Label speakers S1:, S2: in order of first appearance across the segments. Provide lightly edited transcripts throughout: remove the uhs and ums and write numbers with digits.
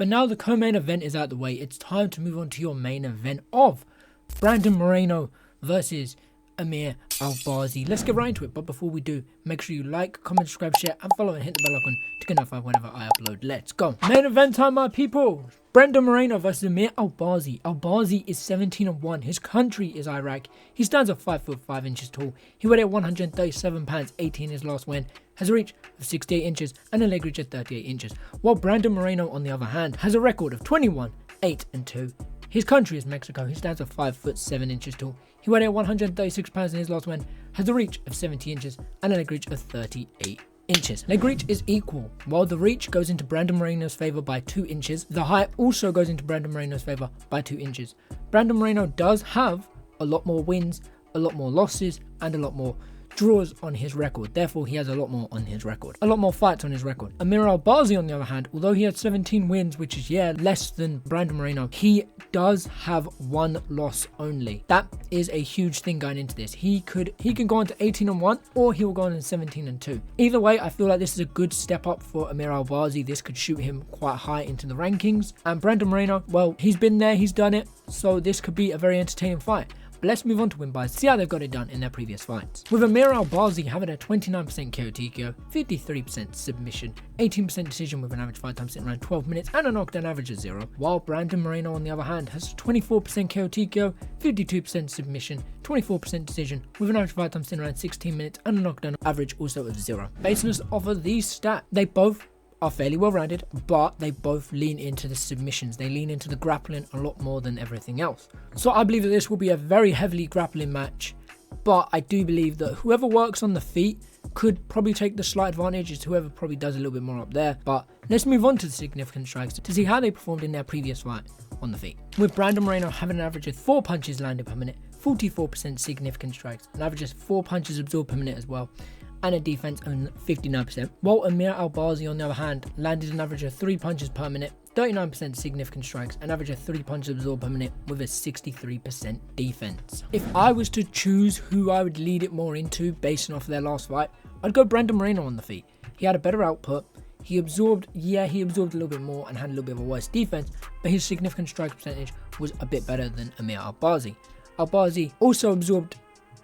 S1: But now the co-main event is out of the way, it's time to move on to your main event of Brandon Moreno versus Amir Albazi. Let's get right into it, but before we do, make sure you like, comment, subscribe, share, and follow, and hit the bell icon to get notified whenever I upload. Let's go. Main event time, my people. Brandon Moreno versus Amir Albazi. Albazi is 17-1. His country is Iraq. He stands at 5'5" tall. He weighed at 137 pounds, 18 his last win. Has a reach of 68 inches and a leg reach of 38 inches. While Brandon Moreno, on the other hand, has a record of 21, 8 and 2. His country is Mexico. He stands at 5'7" tall. He weighed at 136 pounds in his last win. Has a reach of 70 inches and a leg reach of 38 inches. Leg reach is equal. While the reach goes into Brandon Moreno's favour by 2 inches, the height also goes into Brandon Moreno's favour by 2 inches. Brandon Moreno does have a lot more wins, a lot more losses, and a lot more draws on his record. Therefore, he has a lot more on his record. A lot more fights on his record. Amir Albazi, on the other hand, although he had 17 wins, which is, less than Brandon Moreno, he does have 1 loss only. That is a huge thing going into this. He can go on to 18-1, or he will go on to 17-2. Either way, I feel like this is a good step up for Amir Albazi. This could shoot him quite high into the rankings. And Brandon Moreno, well, he's been there, he's done it, so this could be a very entertaining fight. But let's move on to win buys, see how they've got it done in their previous fights. With Amir Albazi having a 29% KO TKO, 53% submission, 18% decision with an average fight time sitting around 12 minutes and a knockdown average of 0. While Brandon Moreno, on the other hand, has 24% KO TKO, 52% submission, 24% decision with an average fight time sitting around 16 minutes and a knockdown average also of 0. Based off of these stats, they both are fairly well rounded, but they both lean into the submissions. They lean into the grappling a lot more than everything else. So I believe that this will be a very heavily grappling match, but I do believe that whoever works on the feet could probably take the slight advantage. It's whoever probably does a little bit more up there. But let's move on to the significant strikes to see how they performed in their previous fight on the feet. With Brandon Moreno having an average of 4 punches landed per minute, 44% significant strikes, an average of 4 punches absorbed per minute as well, and a defense of 59%. While Amir Albazi, on the other hand, landed an average of 3 punches per minute, 39% significant strikes, an average of 3 punches absorbed per minute with a 63% defense. If I was to choose who I would lead it more into based off their last fight, I'd go Brandon Moreno on the feet. He had a better output. He absorbed a little bit more and had a little bit of a worse defense, but his significant strike percentage was a bit better than Amir Albazi. Albazi also absorbed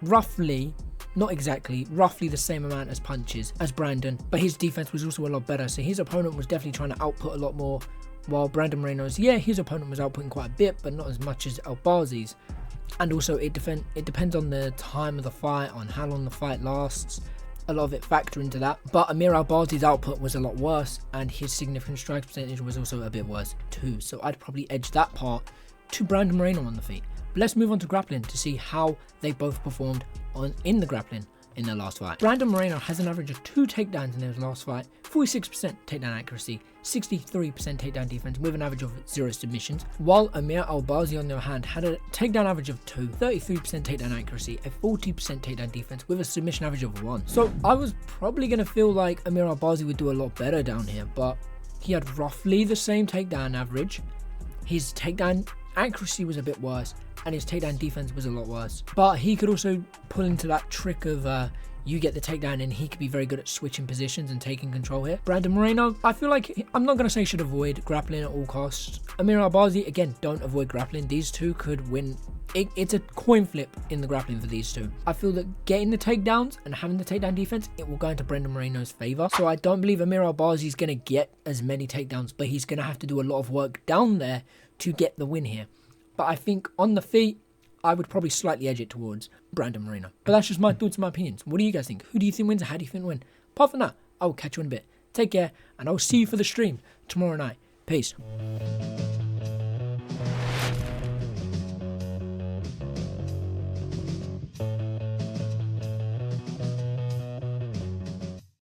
S1: roughly the same amount as punches as Brandon, but his defense was also a lot better, so his opponent was definitely trying to output a lot more, while Brandon Moreno's, his opponent was outputting quite a bit, but not as much as Albazi's. And also it depends on the time of the fight, on how long the fight lasts. A lot of it factor into that, but Amir Albazi's output was a lot worse, and his significant strike percentage was also a bit worse too, so I'd probably edge that part to Brandon Moreno on the feet. But let's move on to grappling to see how they both performed in the grappling in their last fight. Brandon Moreno has an average of 2 takedowns in his last fight, 46% takedown accuracy, 63% takedown defense with an average of 0 submissions, while Amir Albazi, on the other hand, had a takedown average of 2, 33% takedown accuracy, a 40% takedown defense with a submission average of 1. So I was probably going to feel like Amir Albazi would do a lot better down here, but he had roughly the same takedown average. His takedown accuracy was a bit worse, and his takedown defense was a lot worse. But he could also pull into that trick of you get the takedown, and he could be very good at switching positions and taking control here. Brandon Moreno, I feel like, I'm not going to say should avoid grappling at all costs. Amir Albazi, again, don't avoid grappling. These two could win. It's a coin flip in the grappling for these two. I feel that getting the takedowns and having the takedown defense, it will go into Brandon Moreno's favor. So I don't believe Amir Albazi is going to get as many takedowns, but he's going to have to do a lot of work down there to get the win here. But I think on the feet, I would probably slightly edge it towards Brandon Moreno. But that's just my thoughts and my opinions. What do you guys think? Who do you think wins and how do you think win? Apart from that, I will catch you in a bit. Take care, and I'll see you for the stream tomorrow night. Peace.